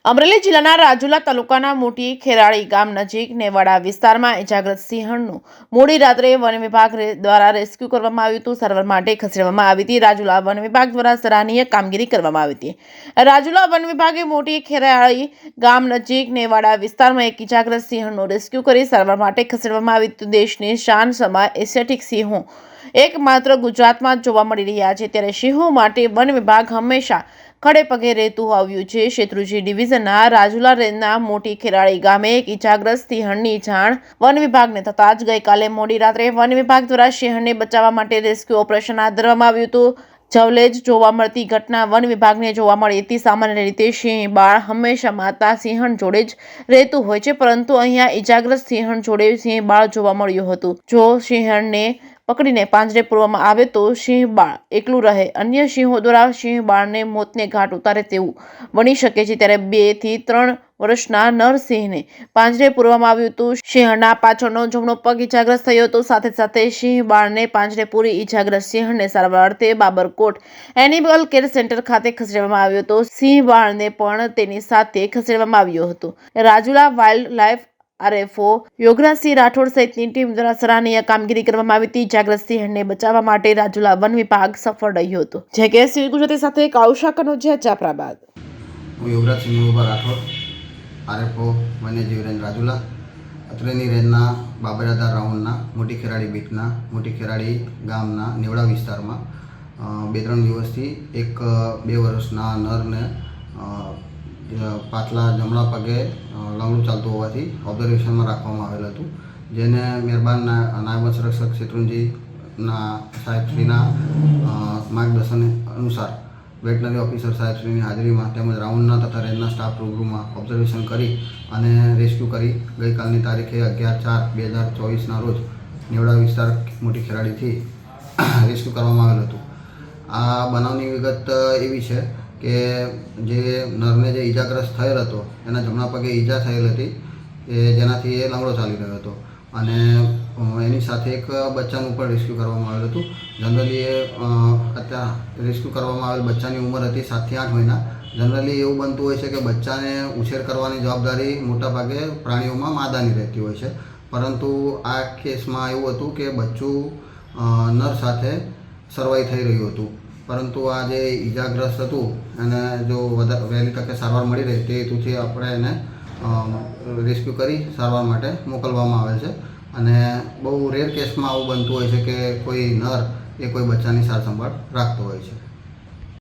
અમરેલી જિલ્લાના રાજુલા તાલુકાના મોટી ખેરાળી ગામ નજીક નેવાડા વિસ્તારમાં ઇજાગ્રસ્ત સિંહણનું મોડી રાત્રે વન વિભાગ દ્વારા રેસ્ક્યુ કરવામાં આવ્યું હતું. સારવાર માટે ખસેડવામાં આવી હતી. રાજુલા વન વિભાગ દ્વારા સરાહનીય કામગીરી કરવામાં આવી હતી. રાજુલા વન વિભાગે મોટી ખેરાળી ગામ નજીક નેવાડા વિસ્તારમાં એક ઇજાગ્રસ્ત સિંહણનું રેસ્ક્યુ કરી સારવાર માટે ખસેડવામાં આવી હતી. દેશની શાન સમા એશિયાટિક સિંહો એકમાત્ર ગુજરાતમાં જોવા મળી રહ્યા છે, ત્યારે સિંહો માટે વન વિભાગ હંમેશા ખડે પગે રહેતું આવ્યું છે. શેત્રુંજી ડિવિઝનના રાજુલા રેન્જના મોટી ખેરાળી ગામે એક ઇજાગ્રસ્ત સિંહણની જાણ વન વિભાગને થતાં જ ગઈકાલે મોડી રાત્રે વન વિભાગ દ્વારા સિંહણને બચાવવા માટે રેસ્ક્યુ ઓપરેશન હાથ ધરવામાં આવ્યું હતું. જવલેજ જોવા મળતી ઘટના વન વિભાગને જોવા મળી હતી. સામાન્ય રીતે સિંહ બાળ હંમેશા માતા સિંહણ જોડે જ રહેતું હોય છે, પરંતુ અહીંયા ઇજાગ્રસ્ત સિંહણ જોડે સિંહ બાળ જોવા મળ્યું હતું. જો સિંહણને પકડીને પાંજરે પૂરવામાં આવે તો સિંહ બાળ એકલું રહે, અન્ય સિંહો દ્વારા સિંહ બાળને મોતને ઘાટ ઉતારે તેવું બની શકે છે. ત્યારે 2 થી 3 વર્ષના નર સિંહને પાંજરે પૂરવામાં આવ્યું હતું. સિંહણના પાછળનો જમણો પગ ઇજાગ્રસ્ત થયો હતો. સાથે સાથે સિંહ બાળને પાંજરે પૂરી ઇજાગ્રસ્ત સિંહણને સારવાર અર્થે બાબરકોટ એનિમલ કેર સેન્ટર ખાતે ખસેડવામાં આવ્યો હતો. સિંહ બાળને પણ તેની સાથે ખસેડવામાં આવ્યો હતો. Rajula wild life RFO Yograjsinh Rathod સહિતની ટીમ દ્વારા સરાહનીય કામગીરી કરવામાં આવી હતી. ઇજાગ્રસ્ત સિંહણને બચાવવા માટે રાજુલા વન વિભાગ સફળ રહ્યો હતો. JKS ગુજરાતી સાથે કાઉશા કનોજિયા જાફરાબાદ. હું યોગરાજસિંહ રાઠોડ, RFO વન્યજીવ રેન્જ રાજુલા, અત્રેની રેન્જના બાબરાદાર રાઉન્ડના મોટી ખેરાળી બીટના મોટી ખેરાળી ગામના નેવડા વિસ્તારમાં 2-3 દિવસથી એક 2 વર્ષના નરને પાછલા જમણા પગે લંગડું ચાલતું હોવાથી ઓબ્ઝર્વેશનમાં રાખવામાં આવેલ હતું, જેને મહેરબાન નાયબ સંરક્ષક શેત્રુંજીના સાહેબશ્રીના માર્ગદર્શન અનુસાર વેટનરી ઓફિસર સાહેબશ્રીની હાજરીમાં તેમજ રાઉન્ડના તથા રેન્જના સ્ટાફ રૂબરૂમાં ઓબ્ઝર્વેશન કરી અને રેસ્ક્યુ કરી ગઈકાલની તારીખે 11/4/2024ના રોજ નેવડા વિસ્તાર મોટી ખેરાડીથી રેસ્ક્યુ કરવામાં આવેલ હતું. આ બનાવની વિગત એવી છે કે જે નરને જે ઇજાગ્રસ્ત થયેલ હતો એના જમણા પગે ઈજા થયેલ હતી, જેનાથી એ લંગડો ચાલી રહ્યો હતો અને એની સાથે એક બચ્ચાનું પણ રેસ્ક્યુ કરવામાં આવેલું હતું. જનરલી અત્યારે રેસ્ક્યુ કરવામાં આવેલ બચ્ચાની ઉંમર હતી 7 થી 8 મહિના. જનરલી એવું બનતું હોય છે કે બચ્ચાને ઉછેર કરવાની જવાબદારી મોટાભાગે પ્રાણીઓમાં માદાની રહેતી હોય છે, પરંતુ આ કેસમાં એવું હતું કે બચ્ચું નર સાથે સરવાઈ થઈ રહ્યું હતું, પરંતુ આ જે ઇજાગ્રસ્ત હતું અને જો વહેલી તકે સારવાર મળી રહે તે હેતુથી આપણે એને રેસ્ક્યુ કરી સારવાર માટે મોકલવામાં આવેલ છે. અને બહુ રેર કેસમાં આવું બનતું હોય છે કે કોઈ નર એ કોઈ બચ્ચાની સાર સંભાળ રાખતો હોય છે.